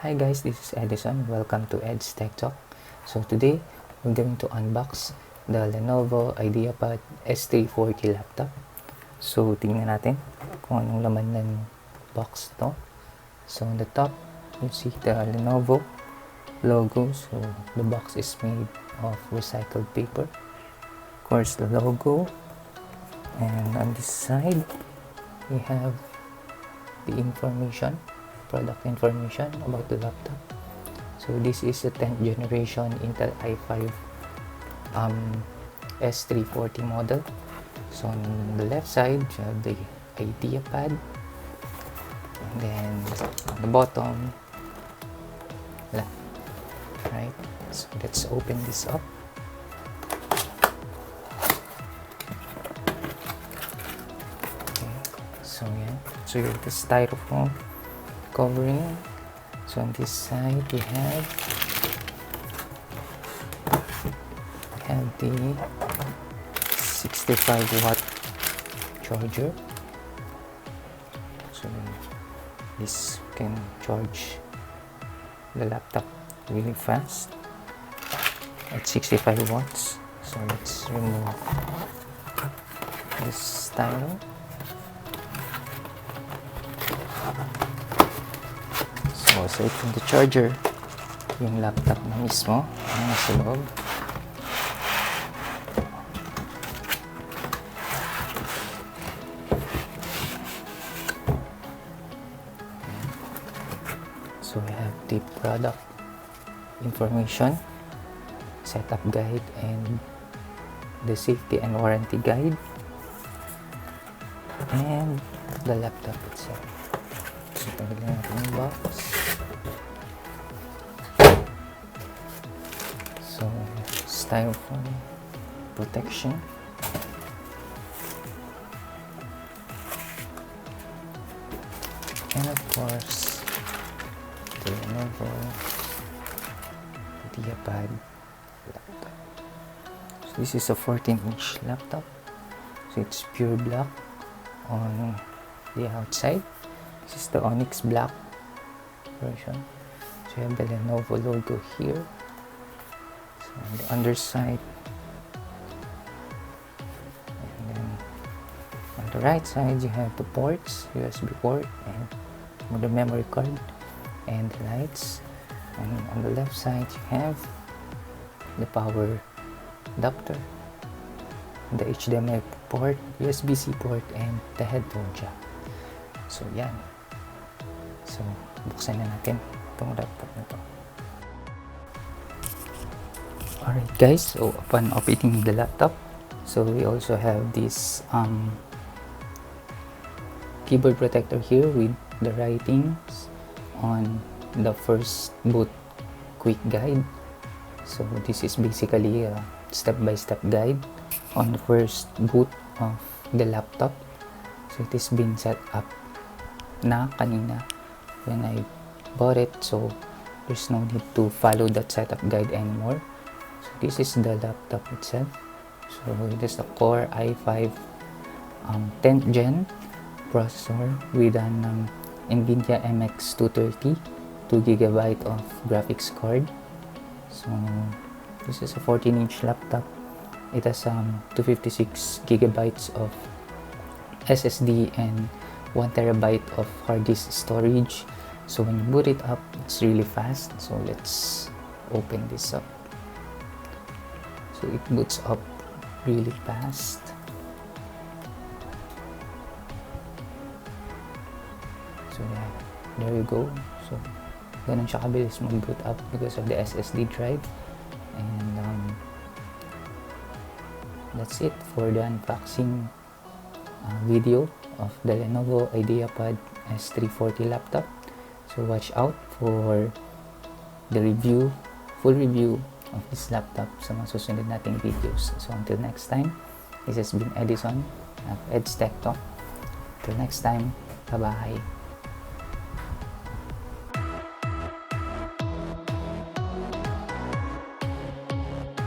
Hi guys, this is Edison. Welcome to Ed's Tech Talk. So today, we're going to unbox the Lenovo IdeaPad S340 laptop. So tingnan natin kung anong laman ng box to. So on the top, you see the Lenovo logo. So the box is made of recycled paper. Of course, the logo. And on this side, we have the information, product information about the laptop. So this is a 10th generation Intel i5 S340 model. So on the left side, you have the IdeaPad, and then on the bottom, right? So let's open this up. Okay, so yeah, so you have the styrofoam covering. So on this side we have the 65-watt charger. So this can charge the laptop really fast at 65 watts. So let's remove this styro. So aside from the charger, yung laptop na mismo ang nasa loob. So we have the product information, setup guide, and the safety and warranty guide, and the laptop itself. So tanggalin natin yung box. So styrofoam protection. And of course, the Lenovo IdeaPad laptop. So this is a 14-inch laptop. So it's pure black on the outside. This is the Onyx black version. So you have the Lenovo logo here. So on the underside, and then on the right side you have the ports, USB port and the memory card and the lights. And on the left side you have the power adapter, the HDMI port, USB-C port, and the headphone jack. So yan. So buksan na natin itong laptop na to. Alright guys, so upon opening the laptop, so we also have this keyboard protector here with the writings on the first boot quick guide. So this is basically a step-by-step guide on the first boot of the laptop. So it is being set up na kanina when I bought it, so there's no need to follow that setup guide anymore. So this is the laptop itself. So it is the Core i5 10th gen processor with an NVIDIA MX 230, 2GB of graphics card. So this is a 14-inch laptop. It has 256GB of SSD and 1TB of hard disk storage. So when you boot it up, it's really fast. So let's open this up. So it boots up really fast. So yeah, there you go. So ganun siya kabilis mag-boot up because of the SSD drive. And that's it for the unboxing video of the Lenovo IdeaPad S340 laptop. So watch out for the full review of this laptop sa mga susunod nating videos. So until next time, this has been Edison of Ed's Tech Talk. Till next time, bye-bye.